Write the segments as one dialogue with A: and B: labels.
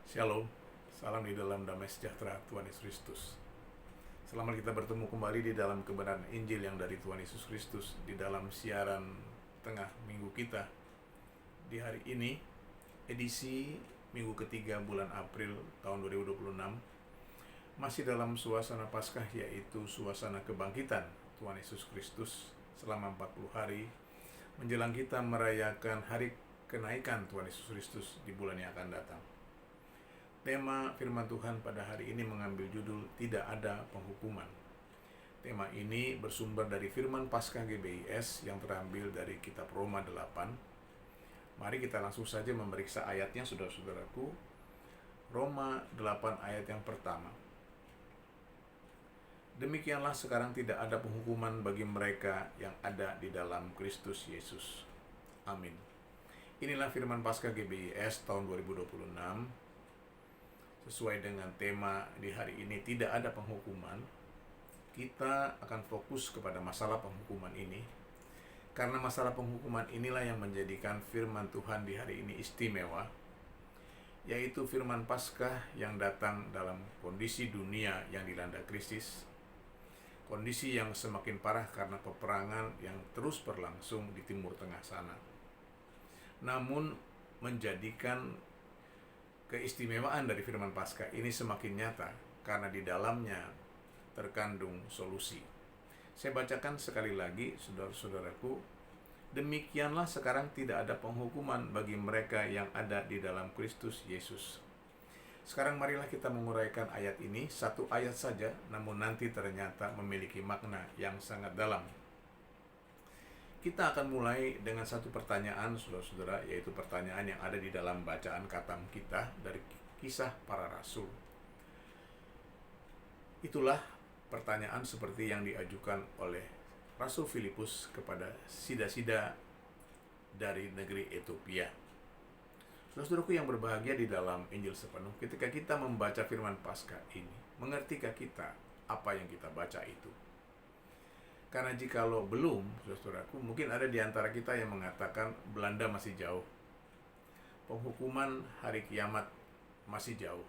A: Shalom, salam di dalam damai sejahtera Tuhan Yesus Kristus. Selamat kita bertemu kembali di dalam kebenaran Injil yang dari Tuhan Yesus Kristus di dalam siaran tengah minggu kita. Di hari ini, edisi minggu ketiga bulan April tahun 2026, masih dalam suasana Paskah, yaitu suasana kebangkitan Tuhan Yesus Kristus selama 40 hari menjelang kita merayakan hari kenaikan Tuhan Yesus Kristus di bulan yang akan datang. Tema firman Tuhan pada hari ini mengambil judul Tidak Ada Penghukuman. Tema ini bersumber dari firman Paskah GBIS yang terambil dari kitab Roma 8. Mari kita langsung saja memeriksa ayatnya, saudara-saudaraku. Roma 8 ayat yang pertama. Demikianlah sekarang tidak ada penghukuman bagi mereka yang ada di dalam Kristus Yesus. Amin. Inilah firman Paskah GBIS tahun 2026. Sesuai dengan tema di hari ini, tidak ada penghukuman, kita akan fokus kepada masalah penghukuman ini. Karena masalah penghukuman inilah yang menjadikan firman Tuhan di hari ini istimewa, yaitu firman Paskah yang datang dalam kondisi dunia yang dilanda krisis, kondisi yang semakin parah karena peperangan yang terus berlangsung di Timur Tengah sana. Namun menjadikan keistimewaan dari firman Paskah ini semakin nyata karena di dalamnya terkandung solusi. Saya bacakan sekali lagi, saudara-saudaraku. Demikianlah sekarang tidak ada penghukuman bagi mereka yang ada di dalam Kristus Yesus. Sekarang marilah kita menguraikan ayat ini, satu ayat saja, namun nanti ternyata memiliki makna yang sangat dalam. Kita akan mulai dengan satu pertanyaan, saudara-saudara, yaitu pertanyaan yang ada di dalam bacaan khatam kita dari Kisah Para Rasul. Itulah pertanyaan seperti yang diajukan oleh Rasul Filipus kepada sida-sida dari negeri Ethiopia. Saudara-saudaraku yang berbahagia di dalam Injil sepenuh, ketika kita membaca firman Paskah ini, mengertikah kita apa yang kita baca itu? Karena jikalau belum, saudaraku, mungkin ada di antara kita yang mengatakan Belanda masih jauh, penghukuman hari kiamat masih jauh.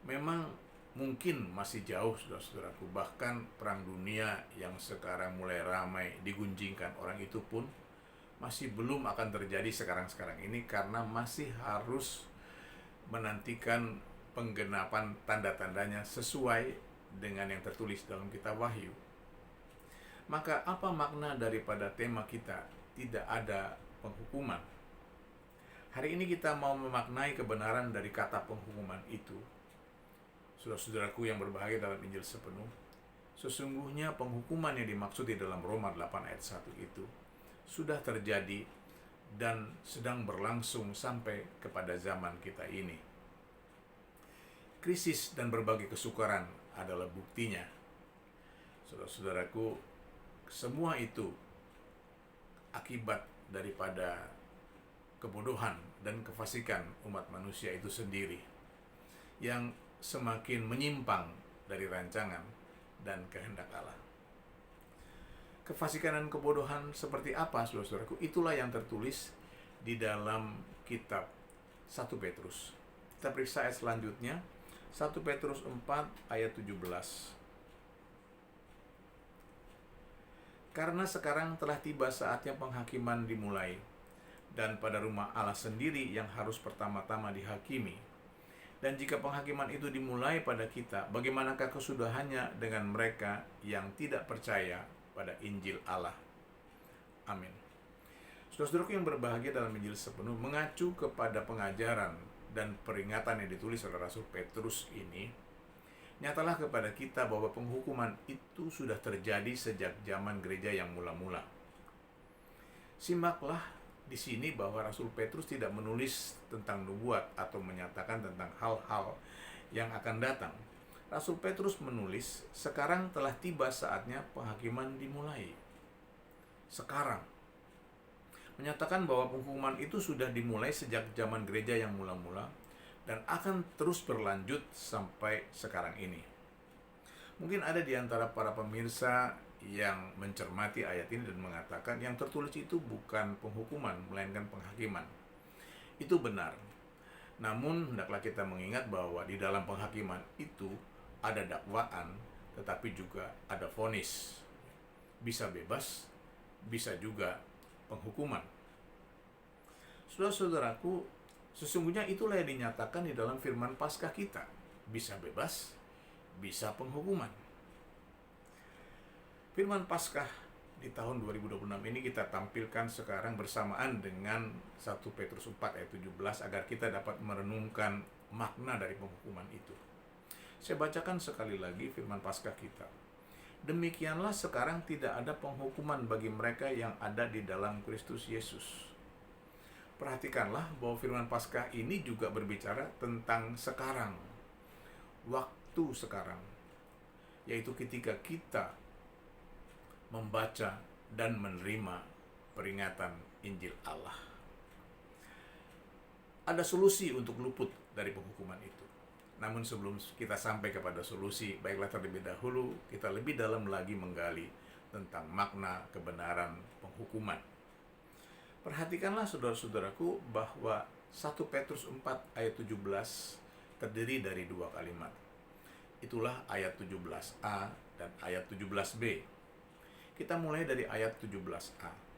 A: Memang mungkin masih jauh, saudara-saudaraku. Bahkan perang dunia yang sekarang mulai ramai digunjingkan orang itu pun masih belum akan terjadi sekarang-sekarang ini, karena masih harus menantikan penggenapan tanda-tandanya sesuai dengan yang tertulis dalam kitab Wahyu. Maka apa makna daripada tema kita, tidak ada penghukuman? Hari ini kita mau memaknai kebenaran dari kata penghukuman itu. Saudara-saudaraku yang berbahagia dalam Injil sepenuh, sesungguhnya penghukuman yang dimaksud di dalam Roma 8 ayat 1 itu sudah terjadi dan sedang berlangsung sampai kepada zaman kita ini. Krisis dan berbagai kesukaran adalah buktinya. Saudara-saudaraku, semua itu akibat daripada kebodohan dan kefasikan umat manusia itu sendiri yang semakin menyimpang dari rancangan dan kehendak Allah. Kefasikan dan kebodohan seperti apa, saudara-saudaraku? Itulah yang tertulis di dalam kitab 1 Petrus. Kita periksa ayat selanjutnya, 1 Petrus 4 ayat 17. Karena sekarang telah tiba saatnya penghakiman dimulai, dan pada rumah Allah sendiri yang harus pertama-tama dihakimi. Dan jika penghakiman itu dimulai pada kita, bagaimanakah kesudahannya dengan mereka yang tidak percaya pada Injil Allah? Amin. Saudara-saudaraku yang berbahagia dalam Injil sepenuh, mengacu kepada pengajaran dan peringatan yang ditulis oleh Rasul Petrus ini, nyatalah kepada kita bahwa penghukuman itu sudah terjadi sejak zaman gereja yang mula-mula. Simaklah di sini bahwa Rasul Petrus tidak menulis tentang nubuat atau menyatakan tentang hal-hal yang akan datang. Rasul Petrus menulis, sekarang telah tiba saatnya penghakiman dimulai. Sekarang. Menyatakan bahwa penghukuman itu sudah dimulai sejak zaman gereja yang mula-mula dan akan terus berlanjut sampai sekarang ini. Mungkin ada di antara para pemirsa yang mencermati ayat ini dan mengatakan yang tertulis itu bukan penghukuman, melainkan penghakiman. Itu benar. Namun hendaklah kita mengingat bahwa di dalam penghakiman itu ada dakwaan, tetapi juga ada vonis. Bisa bebas, bisa juga penghukuman. Saudara-saudaraku, sesungguhnya itulah yang dinyatakan di dalam firman Paskah kita. Bisa bebas, bisa penghukuman. Firman Paskah di tahun 2026 ini kita tampilkan sekarang bersamaan dengan 1 Petrus 4 ayat 17 agar kita dapat merenungkan makna dari penghukuman itu. Saya bacakan sekali lagi firman Paskah kita. Demikianlah sekarang tidak ada penghukuman bagi mereka yang ada di dalam Kristus Yesus. Perhatikanlah bahwa firman Paskah ini juga berbicara tentang sekarang, waktu sekarang, yaitu ketika kita membaca dan menerima peringatan Injil Allah. Ada solusi untuk luput dari penghukuman itu. Namun sebelum kita sampai kepada solusi, baiklah terlebih dahulu kita lebih dalam lagi menggali tentang makna kebenaran penghukuman. Perhatikanlah saudara-saudaraku bahwa 1 Petrus 4 ayat 17 terdiri dari dua kalimat. Itulah ayat 17a dan ayat 17b. Kita mulai dari ayat 17a.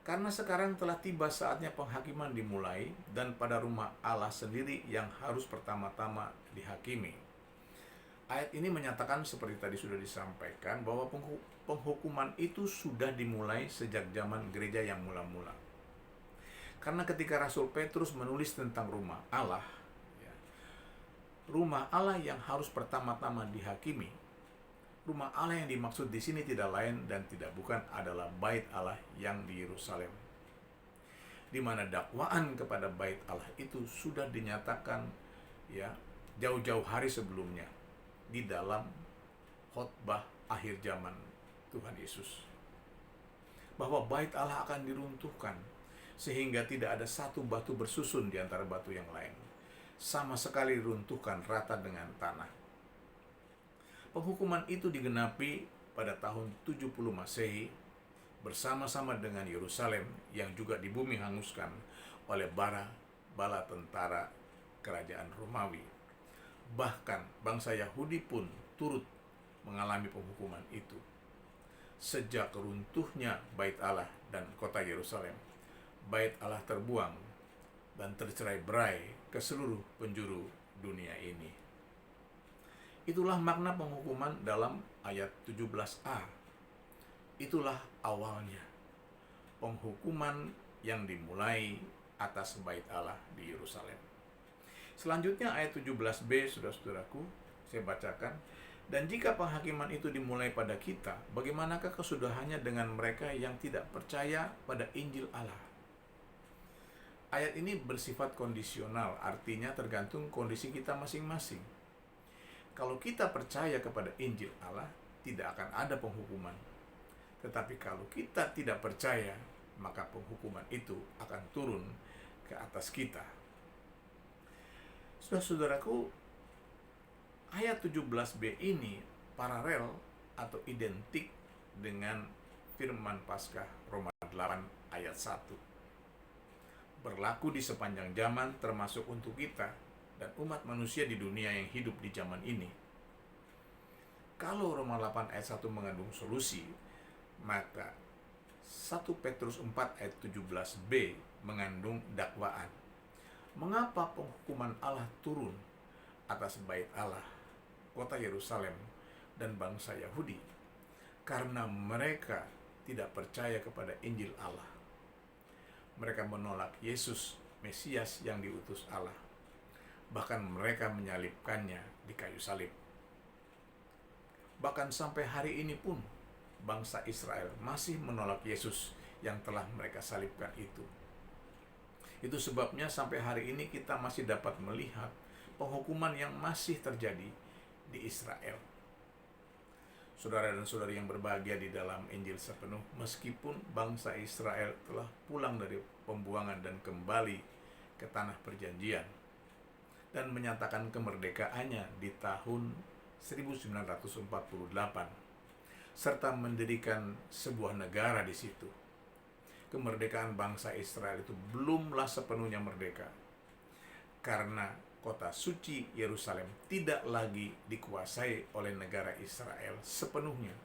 A: Karena sekarang telah tiba saatnya penghakiman dimulai, dan pada rumah Allah sendiri yang harus pertama-tama dihakimi. Ayat ini menyatakan seperti tadi sudah disampaikan bahwa penghukuman itu sudah dimulai sejak zaman gereja yang mula-mula. Karena ketika Rasul Petrus menulis tentang rumah Allah, rumah Allah yang harus pertama-tama dihakimi, rumah Allah yang dimaksud di sini tidak lain dan tidak bukan adalah bait Allah yang di Yerusalem, di mana dakwaan kepada bait Allah itu sudah dinyatakan jauh-jauh hari sebelumnya di dalam khotbah akhir zaman Tuhan Yesus, bahwa bait Allah akan diruntuhkan sehingga tidak ada satu batu bersusun di antara batu yang lain, sama sekali diruntuhkan rata dengan tanah. Penghukuman itu digenapi pada tahun 70 Masehi bersama-sama dengan Yerusalem yang juga di bumi hanguskan oleh bala tentara kerajaan Romawi. Bahkan bangsa Yahudi pun turut mengalami penghukuman itu. Sejak runtuhnya bait Allah dan kota Yerusalem, bait Allah terbuang dan tercerai-berai ke seluruh penjuru dunia ini. Itulah makna penghukuman dalam ayat 17a. Itulah awalnya penghukuman yang dimulai atas bait Allah di Yerusalem. Selanjutnya ayat 17b, saudara-saudaraku, saya bacakan. Dan jika penghakiman itu dimulai pada kita, bagaimanakah kesudahannya dengan mereka yang tidak percaya pada Injil Allah? Ayat ini bersifat kondisional, artinya tergantung kondisi kita masing-masing. Kalau kita percaya kepada Injil Allah, tidak akan ada penghukuman. Tetapi kalau kita tidak percaya, maka penghukuman itu akan turun ke atas kita. Saudara-saudaraku, ayat 17b ini paralel atau identik dengan firman Paskah Roma 8 ayat 1. Berlaku di sepanjang zaman termasuk untuk kita dan umat manusia di dunia yang hidup di zaman ini. Kalau Roma 8 ayat 1 mengandung solusi, maka 1 Petrus 4 ayat 17b mengandung dakwaan. Mengapa penghukuman Allah turun atas bait Allah, kota Yerusalem, dan bangsa Yahudi? Karena mereka tidak percaya kepada Injil Allah. Mereka menolak Yesus, Mesias yang diutus Allah. Bahkan mereka menyalibkannya di kayu salib. Bahkan sampai hari ini pun bangsa Israel masih menolak Yesus yang telah mereka salibkan itu. Itu sebabnya sampai hari ini kita masih dapat melihat penghukuman yang masih terjadi di Israel. Saudara dan saudari yang berbahagia di dalam Injil sepenuh, meskipun bangsa Israel telah pulang dari pembuangan dan kembali ke tanah perjanjian dan menyatakan kemerdekaannya di tahun 1948 serta mendirikan sebuah negara di situ. Kemerdekaan bangsa Israel itu belumlah sepenuhnya merdeka, karena kota suci Yerusalem tidak lagi dikuasai oleh negara Israel sepenuhnya.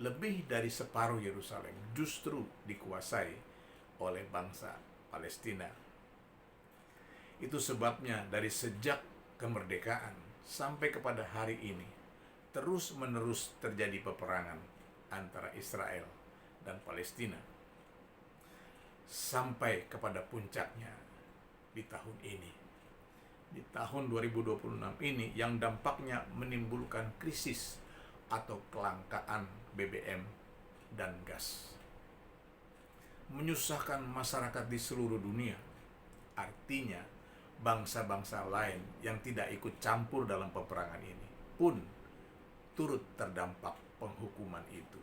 A: Lebih dari separuh Yerusalem justru dikuasai oleh bangsa Palestina. Itu sebabnya dari sejak kemerdekaan sampai kepada hari ini terus-menerus terjadi peperangan antara Israel dan Palestina sampai kepada puncaknya di tahun ini. Di tahun 2026 ini yang dampaknya menimbulkan krisis atau kelangkaan BBM dan gas. Menyusahkan masyarakat di seluruh dunia. Artinya bangsa-bangsa lain yang tidak ikut campur dalam peperangan ini pun turut terdampak penghukuman itu.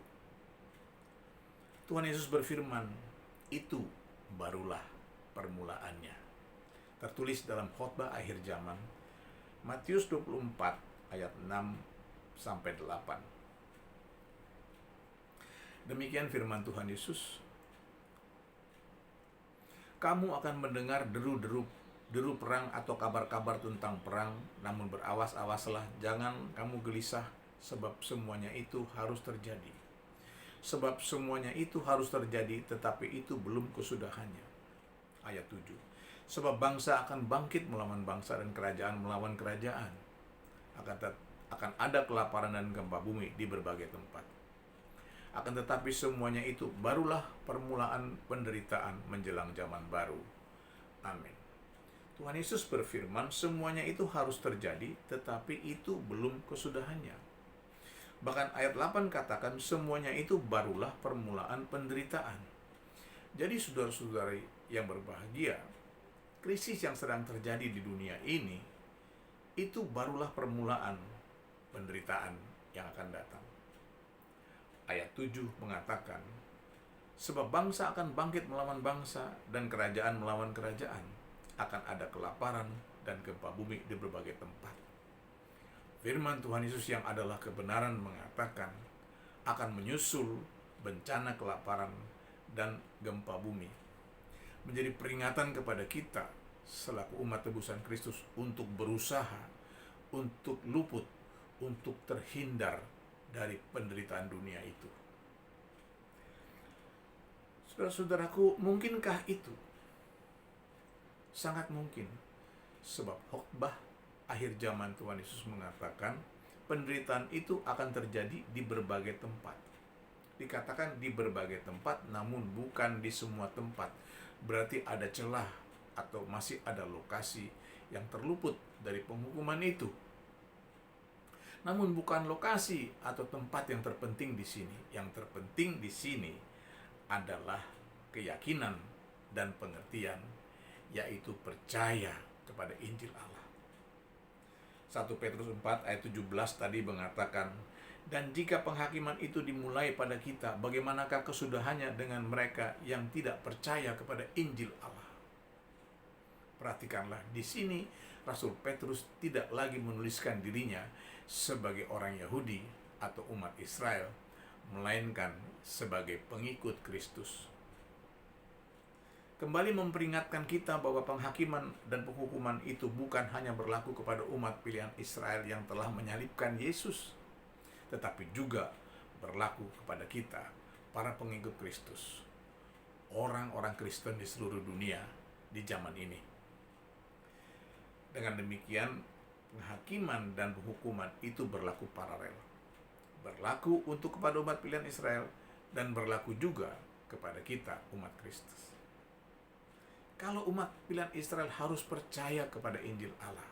A: Tuhan Yesus berfirman, itu barulah permulaannya. Tertulis dalam khotbah akhir zaman, Matius 24 ayat 6-8. Demikian firman Tuhan Yesus. Kamu akan mendengar deru perang atau kabar-kabar tentang perang, namun berawas-awaslah, jangan kamu gelisah, sebab semuanya itu harus terjadi. Sebab semuanya itu harus terjadi, tetapi itu belum kesudahannya. Ayat 7. Sebab bangsa akan bangkit melawan bangsa dan kerajaan melawan kerajaan. Akan ada kelaparan dan gempa bumi di berbagai tempat. Akan tetapi semuanya itu barulah permulaan penderitaan menjelang zaman baru. Amin. Tuhan Yesus berfirman, semuanya itu harus terjadi, tetapi itu belum kesudahannya. Bahkan ayat 8 katakan, semuanya itu barulah permulaan penderitaan. Jadi saudara-saudari yang berbahagia, krisis yang sedang terjadi di dunia ini, itu barulah permulaan penderitaan yang akan datang. Ayat 7 mengatakan, sebab bangsa akan bangkit melawan bangsa dan kerajaan melawan kerajaan. Akan ada kelaparan dan gempa bumi di berbagai tempat. Firman Tuhan Yesus yang adalah kebenaran mengatakan akan menyusul bencana kelaparan dan gempa bumi. Menjadi peringatan kepada kita selaku umat tebusan Kristus untuk berusaha, untuk luput, untuk terhindar dari penderitaan dunia itu. Saudara-saudaraku, mungkinkah itu? Sangat mungkin. Sebab khotbah akhir zaman Tuhan Yesus mengatakan penderitaan itu akan terjadi di berbagai tempat. Dikatakan di berbagai tempat, namun bukan di semua tempat. Berarti ada celah atau masih ada lokasi yang terluput dari penghukuman itu. Namun bukan lokasi atau tempat yang terpenting di sini. Yang terpenting di sini adalah keyakinan dan pengertian, yaitu percaya kepada Injil Allah. 1 Petrus 4 ayat 17 tadi mengatakan, dan jika penghakiman itu dimulai pada kita, bagaimanakah kesudahannya dengan mereka yang tidak percaya kepada Injil Allah? Perhatikanlah, di sini Rasul Petrus tidak lagi menuliskan dirinya sebagai orang Yahudi atau umat Israel, melainkan sebagai pengikut Kristus. Kembali memperingatkan kita bahwa penghakiman dan penghukuman itu bukan hanya berlaku kepada umat pilihan Israel yang telah menyalibkan Yesus, tetapi juga berlaku kepada kita, para pengikut Kristus, orang-orang Kristen di seluruh dunia di zaman ini. Dengan demikian, penghakiman dan penghukuman itu berlaku paralel. Berlaku untuk kepada umat pilihan Israel dan berlaku juga kepada kita, umat Kristus. Kalau umat pilihan Israel harus percaya kepada Injil Allah,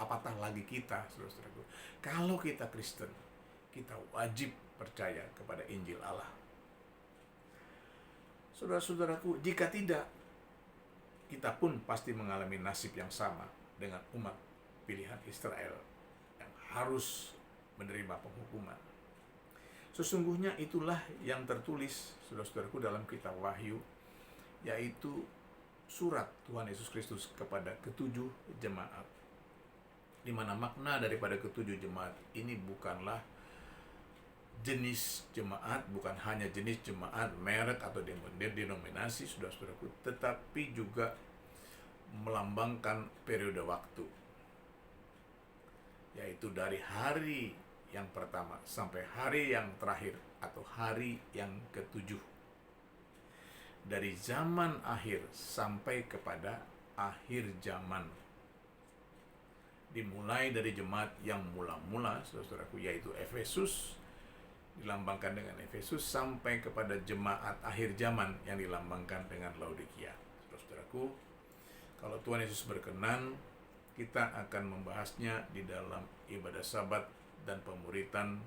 A: apatah lagi kita, saudara-saudaraku. Kalau kita Kristen, kita wajib percaya kepada Injil Allah. Saudara-saudaraku, jika tidak, kita pun pasti mengalami nasib yang sama dengan umat pilihan Israel yang harus menerima penghukuman. Sesungguhnya itulah yang tertulis, saudara-saudaraku, dalam kitab Wahyu, yaitu surat Tuhan Yesus Kristus kepada ketujuh jemaat, di mana makna daripada ketujuh jemaat ini bukanlah jenis jemaat, bukan hanya jenis jemaat, merek atau denominasi, saudara-saudaraku, tetapi juga melambangkan periode waktu, yaitu dari hari yang pertama sampai hari yang terakhir atau hari yang ketujuh. Dari zaman akhir sampai kepada akhir zaman. Dimulai dari jemaat yang mula-mula, saudaraku, yaitu Efesus, dilambangkan dengan Efesus, sampai kepada jemaat akhir zaman yang dilambangkan dengan Laodikia. Saudaraku, kalau Tuhan Yesus berkenan, kita akan membahasnya di dalam ibadah Sabat dan pemuritan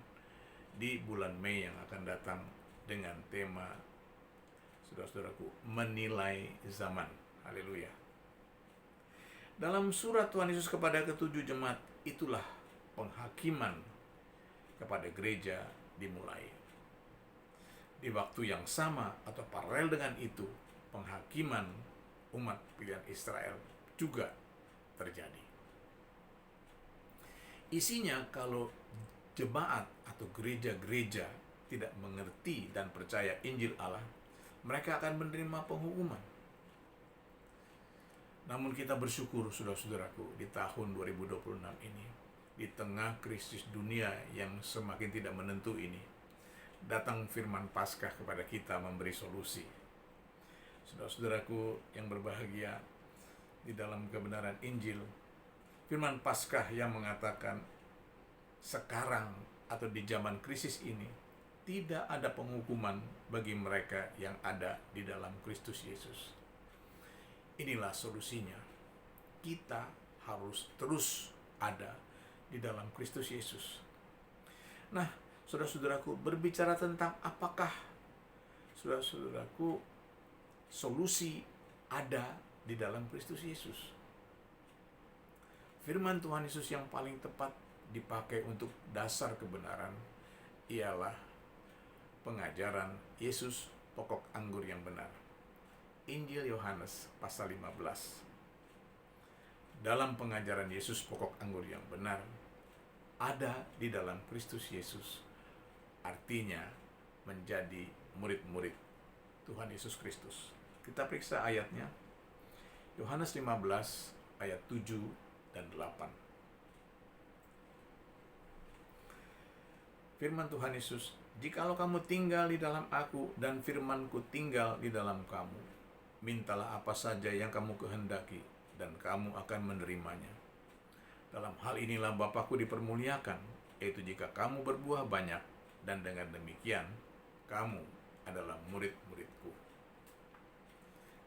A: di bulan Mei yang akan datang dengan tema, saudara-saudaraku, menilai zaman. Haleluya. Dalam surat Tuhan Yesus kepada ketujuh jemaat, itulah penghakiman kepada gereja dimulai. Di waktu yang sama atau paralel dengan itu, penghakiman umat pilihan Israel juga terjadi. Isinya, kalau jemaat atau gereja-gereja tidak mengerti dan percaya Injil Allah, mereka akan menerima penghukuman. Namun kita bersyukur, saudara-saudaraku, di tahun 2026 ini, di tengah krisis dunia yang semakin tidak menentu ini, datang firman Paskah kepada kita memberi solusi. Saudara-saudaraku yang berbahagia, di dalam kebenaran Injil, firman Paskah yang mengatakan sekarang atau di zaman krisis ini tidak ada penghukuman bagi mereka yang ada di dalam Kristus Yesus. Inilah solusinya. Kita harus terus ada di dalam Kristus Yesus. Nah, saudara-saudaraku, berbicara tentang apakah, saudara-saudaraku, solusi ada di dalam Kristus Yesus. Firman Tuhan Yesus yang paling tepat dipakai untuk dasar kebenaran ialah pengajaran Yesus pokok anggur yang benar. Injil Yohanes pasal 15. Dalam pengajaran Yesus pokok anggur yang benar ada di dalam Kristus Yesus. Artinya menjadi murid-murid Tuhan Yesus Kristus. Kita periksa ayatnya. Yohanes 15 ayat 7 dan 8. Firman Tuhan Yesus, "Jikalau kamu tinggal di dalam aku dan firman-Ku tinggal di dalam kamu, mintalah apa saja yang kamu kehendaki dan kamu akan menerimanya. Dalam hal inilah Bapa-Ku dipermuliakan, yaitu jika kamu berbuah banyak, dan dengan demikian kamu adalah murid-murid-Ku."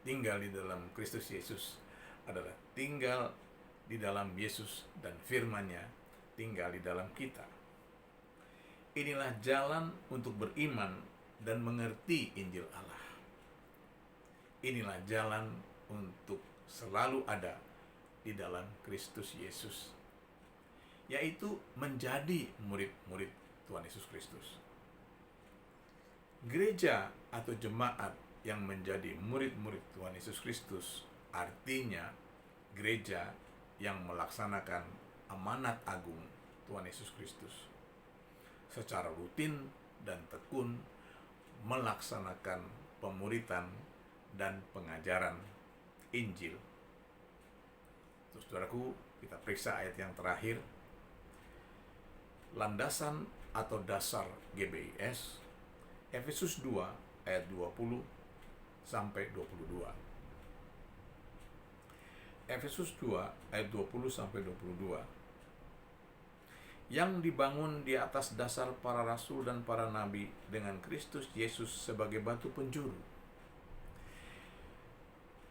A: Tinggal di dalam Kristus Yesus adalah tinggal di dalam Yesus dan firman-Nya tinggal di dalam kita. Inilah jalan untuk beriman dan mengerti Injil Allah. Inilah jalan untuk selalu ada di dalam Kristus Yesus, yaitu menjadi murid-murid Tuhan Yesus Kristus. Gereja atau jemaat yang menjadi murid-murid Tuhan Yesus Kristus artinya gereja yang melaksanakan amanat agung Tuhan Yesus Kristus secara rutin dan tekun, melaksanakan pemuritan dan pengajaran Injil. Terus, saudaraku, kita periksa ayat yang terakhir. Landasan atau dasar GBIS, Efesus 2 ayat 20 sampai 22. Efesus 2 ayat 20 sampai 22. Yang dibangun di atas dasar para rasul dan para nabi dengan Kristus Yesus sebagai batu penjuru.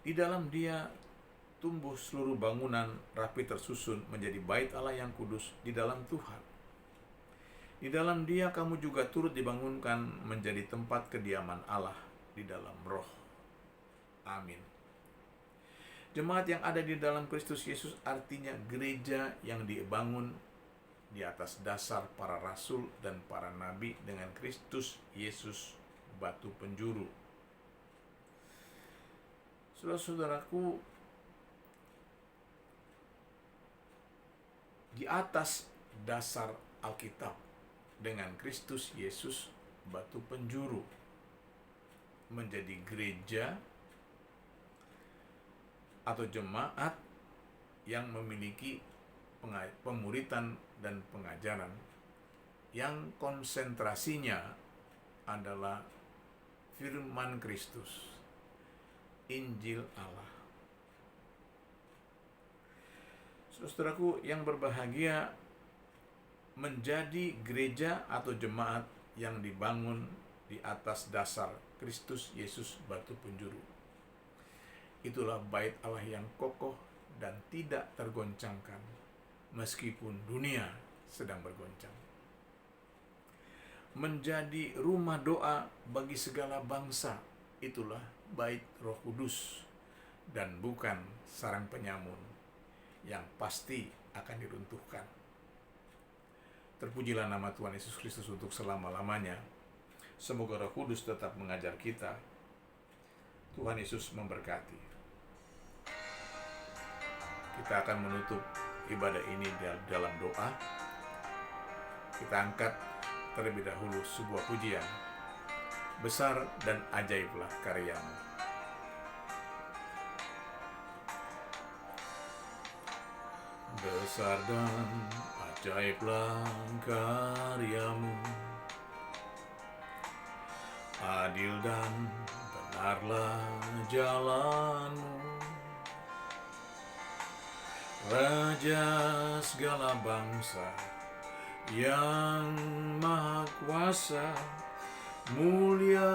A: Di dalam Dia tumbuh seluruh bangunan rapi tersusun menjadi bait Allah yang kudus di dalam Tuhan. Di dalam Dia kamu juga turut dibangunkan menjadi tempat kediaman Allah di dalam Roh. Amin. Jemaat yang ada di dalam Kristus Yesus artinya gereja yang dibangun di atas dasar para rasul dan para nabi dengan Kristus Yesus batu penjuru. Saudara-saudaraku, di atas dasar Alkitab dengan Kristus Yesus batu penjuru menjadi gereja atau jemaat yang memiliki pemuritan dan pengajaran yang konsentrasinya adalah firman Kristus, Injil Allah. Saudaraku yang berbahagia, menjadi gereja atau jemaat yang dibangun di atas dasar Kristus Yesus batu penjuru. Itulah bait Allah yang kokoh dan tidak tergoncangkan meskipun dunia sedang bergoncang. Menjadi rumah doa bagi segala bangsa, itulah bait Roh Kudus dan bukan sarang penyamun yang pasti akan diruntuhkan. Terpujilah nama Tuhan Yesus Kristus untuk selama-lamanya. Semoga Roh Kudus tetap mengajar kita. Tuhan Yesus memberkati. Kita akan menutup ibadah ini dalam doa. Kita angkat terlebih dahulu sebuah pujian. Besar dan ajaiblah karya-Mu. Besar dan ajaiblah karya-Mu, adil dan benarlah jalan-Mu. Raja segala bangsa yang maha kuasa, mulia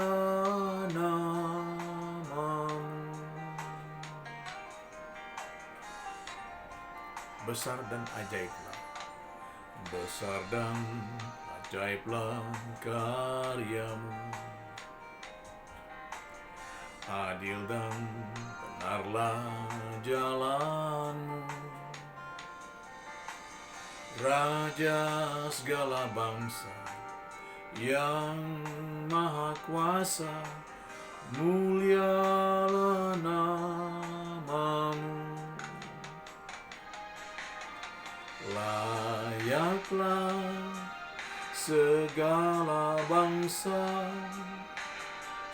A: nama-Mu. Besar dan ajaiblah, besar dan ajaiblah karya-Mu, adil dan benarlah jalan-Mu. Raja segala bangsa yang maha kuasa, mulialah nama-Mu. Layaklah segala bangsa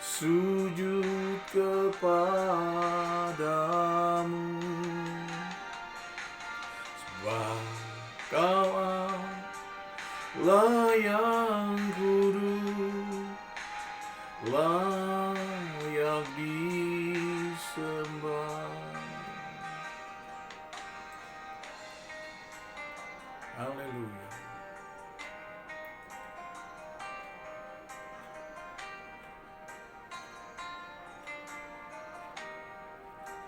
A: sujud kepadamu, sebab Kau Allah yang kudus, layak disembah. Haleluya.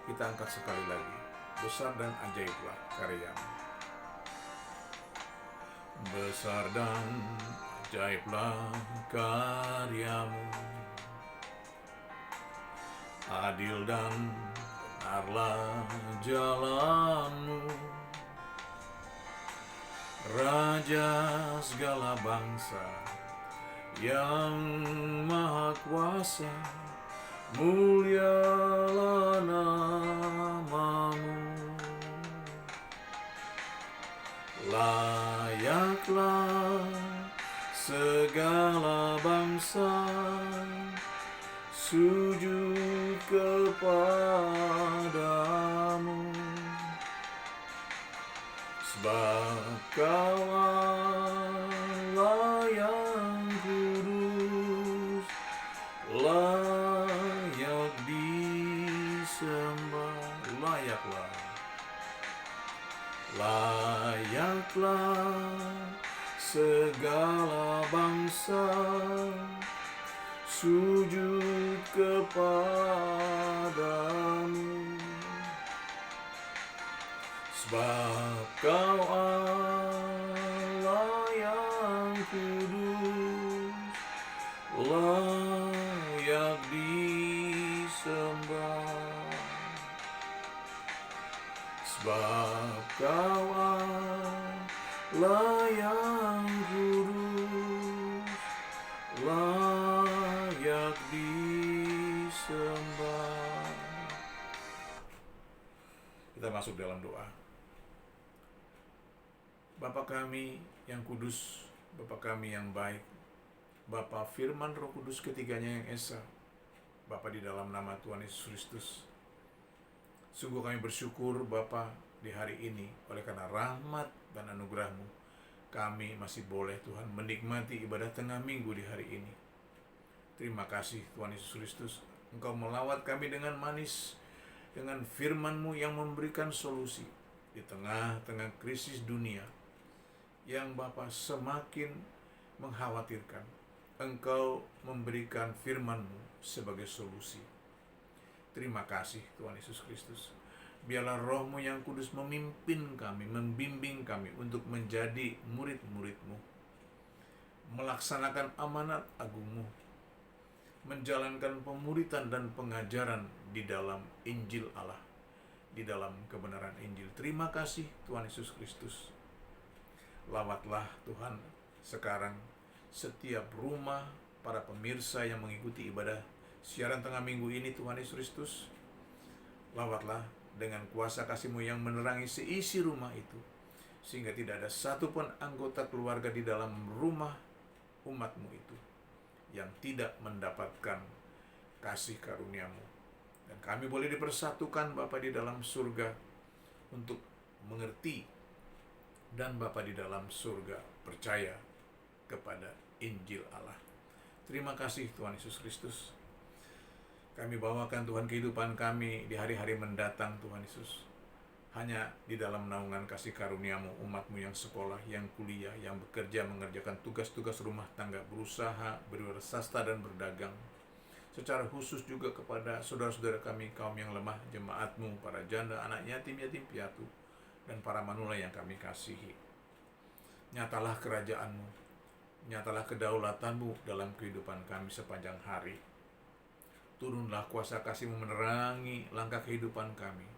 A: Kita angkat sekali lagi. Besar dan ajaiblah karya-Mu. Besar dan ajaiblah karya-Mu, adil dan benarlah jalan-Mu. Raja segala bangsa yang maha kuasa, mulialah nama-Mu. Layaklah segala bangsa sujud kepadamu, sebab Kau Allah yang kudus, layak disembah. Layaklah segala bangsa sujud kepadamu, sebab Kau Allah yang kudus, layak disembah. Sebab Kau Allah yang kudus, layak disembah. Kita masuk dalam doa. Bapa kami yang kudus, Bapa kami yang baik, Bapa Firman Roh Kudus ketiganya yang esa, Bapa di dalam nama Tuhan Yesus Kristus, Sungguh kami bersyukur Bapa di hari ini, oleh karena rahmat dan anugerah-Mu, kami masih boleh Tuhan menikmati ibadah tengah minggu di hari ini. Terima kasih Tuhan Yesus Kristus, Engkau melawat kami dengan manis, dengan firman-Mu yang memberikan solusi di tengah-tengah krisis dunia yang Bapa semakin mengkhawatirkan. Engkau memberikan firman-Mu sebagai solusi. Terima kasih Tuhan Yesus Kristus. Biarlah Roh-Mu yang kudus memimpin kami, membimbing kami untuk menjadi murid-murid-Mu, melaksanakan amanat agung-Mu, menjalankan pemuritan dan pengajaran di dalam Injil Allah, di dalam kebenaran Injil. Terima kasih Tuhan Yesus Kristus. Lawatlah Tuhan sekarang setiap rumah para pemirsa yang mengikuti ibadah siaran tengah minggu ini, Tuhan Yesus Kristus. Lawatlah dengan kuasa kasih-Mu yang menerangi seisi rumah itu, sehingga tidak ada satupun anggota keluarga di dalam rumah umat-Mu itu yang tidak mendapatkan kasih karunia-Mu. Dan kami boleh dipersatukan Bapa di dalam surga untuk mengerti, dan Bapa di dalam surga percaya kepada Injil Allah. Terima kasih Tuhan Yesus Kristus. Kami bawakan Tuhan kehidupan kami di hari-hari mendatang Tuhan Yesus, hanya di dalam naungan kasih karunia-Mu, umat-Mu yang sekolah, yang kuliah, yang bekerja, mengerjakan tugas-tugas rumah tangga, berusaha, berwirausaha dan berdagang. Secara khusus juga kepada saudara-saudara kami, kaum yang lemah, jemaat-Mu, para janda, anak yatim, yatim piatu, dan para manula yang kami kasihi. Nyatalah kerajaan-Mu, nyatalah kedaulatan-Mu dalam kehidupan kami sepanjang hari. Turunlah kuasa kasih-Mu menerangi langkah kehidupan kami,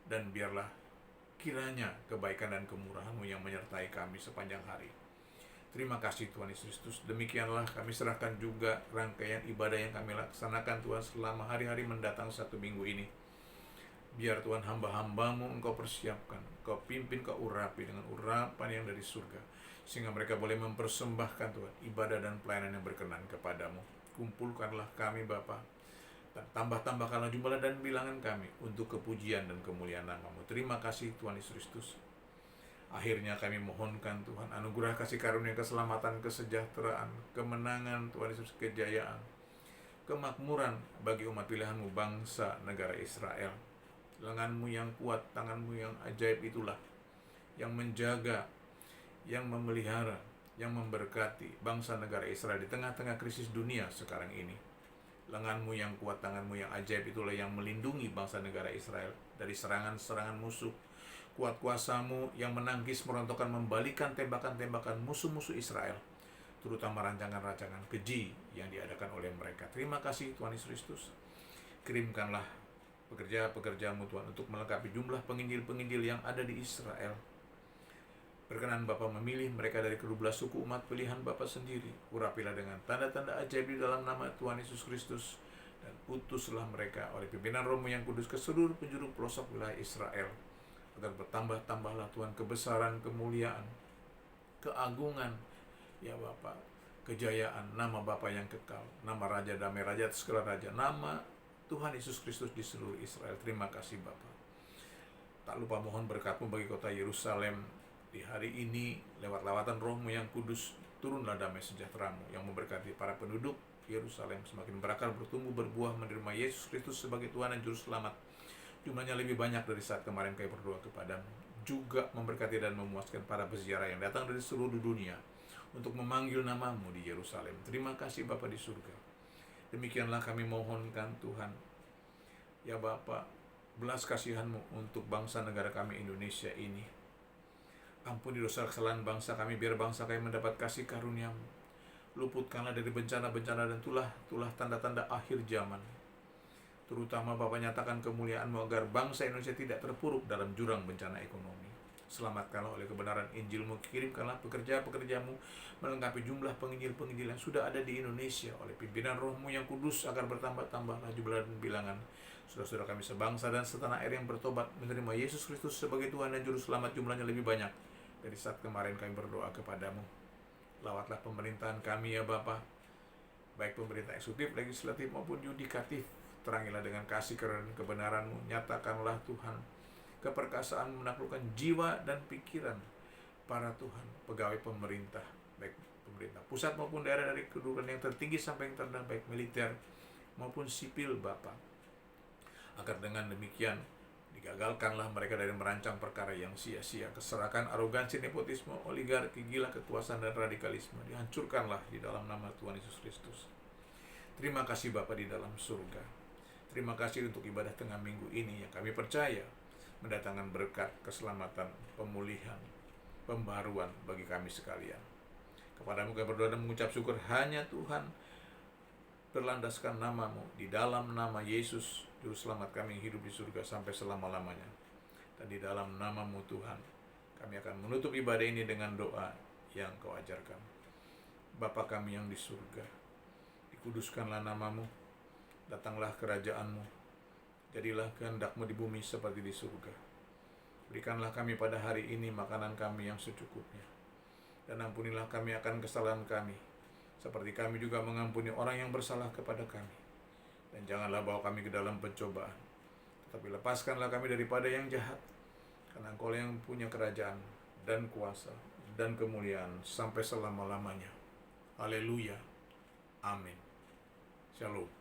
A: dan biarlah kiranya kebaikan dan kemurahan-Mu yang menyertai kami sepanjang hari. Terima kasih Tuhan Yesus Kristus. Demikianlah kami serahkan juga rangkaian ibadah yang kami laksanakan Tuhan selama hari-hari mendatang satu minggu ini. Biar Tuhan hamba-hamba-Mu Engkau persiapkan, Engkau pimpin, Engkau urapi dengan urapan yang dari surga, sehingga mereka boleh mempersembahkan Tuhan ibadah dan pelayanan yang berkenan kepadamu. Kumpulkanlah kami Bapa, dan tambahkanlah jumlah dan bilangan kami untuk kepujian dan kemuliaan nama-Mu. Terima kasih Tuhan Yesus Kristus. Akhirnya kami mohonkan Tuhan anugerah kasih karunia, keselamatan, kesejahteraan, kemenangan Tuhan Yesus, kejayaan, kemakmuran bagi umat pilihan-Mu bangsa negara Israel. Lengan-Mu yang kuat, tangan-Mu yang ajaib itulah yang menjaga, yang memelihara, yang memberkati bangsa negara Israel di tengah-tengah krisis dunia sekarang ini. Lengan-Mu yang kuat, tangan-Mu yang ajaib itulah yang melindungi bangsa negara Israel dari serangan-serangan musuh. Kuat kuasa-Mu yang menangkis, merontokkan, membalikan tembakan-tembakan musuh-musuh Israel, terutama rancangan-rancangan keji yang diadakan oleh mereka. Terima kasih Tuhan Yesus Kristus. Kirimkanlah pekerja-pekerja-Mu Tuhan untuk melengkapi jumlah penginjil-penginjil yang ada di Israel. Berkenan Bapa memilih mereka dari kedua suku umat pilihan Bapa sendiri. Urapilah dengan tanda-tanda ajaib di dalam nama Tuhan Yesus Kristus, dan utuslah mereka oleh pimpinan Roh-Mu yang kudus ke seluruh penjuru pelosok wilayah Israel, agar bertambah-tambahlah Tuhan kebesaran, kemuliaan, keagungan, ya Bapa, kejayaan, nama Bapa yang kekal, nama Raja Damai, Raja atas segala raja, nama Tuhan Yesus Kristus di seluruh Israel. Terima kasih Bapa. Tak lupa mohon berkat-Mu bagi kota Yerusalem di hari ini. Lewat lawatan Roh-Mu yang kudus, turunlah damai sejahtera-Mu yang memberkati para penduduk Yerusalem semakin berakar, bertumbuh, berbuah, menerima Yesus Kristus sebagai Tuhan dan Juru Selamat. Jumlahnya lebih banyak dari saat kemarin kami berdoa kepadamu. Juga memberkati dan memuaskan para peziarah yang datang dari seluruh dunia untuk memanggil nama-Mu di Yerusalem. Terima kasih Bapa di surga. Demikianlah kami mohonkan Tuhan, ya Bapa, belas kasihan-Mu untuk bangsa negara kami Indonesia ini. Ampuni dosa kesalahan bangsa kami, biar bangsa kami mendapat kasih karunia-Mu. Luputkanlah dari bencana-bencana dan tulah tanda-tanda akhir zaman. Terutama Bapa, nyatakan kemuliaan-Mu agar bangsa Indonesia tidak terpuruk dalam jurang bencana ekonomi. Selamatkanlah oleh kebenaran Injil-Mu. Kirimkanlah pekerja-pekerja-Mu melengkapi jumlah penginjil-penginjil yang sudah ada di Indonesia oleh pimpinan Roh-Mu yang kudus, agar bertambah-tambahlah jumlah dan bilangan saudara-saudara kami sebangsa dan setanah air yang bertobat menerima Yesus Kristus sebagai Tuhan dan Juru Selamat. Jumlahnya lebih banyak dari saat kemarin kami berdoa kepadamu. Lawatlah pemerintahan kami ya Bapa, baik pemerintah eksekutif, legislatif maupun yudikatif. Terangilah dengan kasih kebenaran-Mu. Nyatakanlah Tuhan keperkasaan menaklukkan jiwa dan pikiran para Tuhan pegawai pemerintah, baik pemerintah pusat maupun daerah, dari kedudukan yang tertinggi sampai yang terendah, baik militer maupun sipil Bapa. Agar dengan demikian digagalkanlah mereka dari merancang perkara yang sia-sia. Keserakan, arogansi, nepotisme, oligarki, gila, kekuasaan, dan radikalisme dihancurkanlah di dalam nama Tuhan Yesus Kristus. Terima kasih Bapa di dalam surga. Terima kasih untuk ibadah tengah minggu ini yang kami percaya mendatangkan berkat, keselamatan, pemulihan, pembaruan bagi kami sekalian. Kepadamu kami berdoa dan mengucap syukur hanya Tuhan, berlandaskan nama-Mu. Di dalam nama Yesus, Juru Selamat kami yang hidup di surga sampai selama-lamanya. Dan di dalam nama-Mu Tuhan, kami akan menutup ibadah ini dengan doa yang Kau ajarkan. Bapa kami yang di surga, dikuduskanlah nama-Mu, datanglah kerajaan-Mu, jadilah kehendak-Mu di bumi seperti di surga. Berikanlah kami pada hari ini makanan kami yang secukupnya, dan ampunilah kami akan kesalahan kami, seperti kami juga mengampuni orang yang bersalah kepada kami. Dan janganlah bawa kami ke dalam pencobaan, tetapi lepaskanlah kami daripada yang jahat, karena Engkau yang punya kerajaan dan kuasa dan kemuliaan sampai selama-lamanya. Haleluya. Amin. Shalom.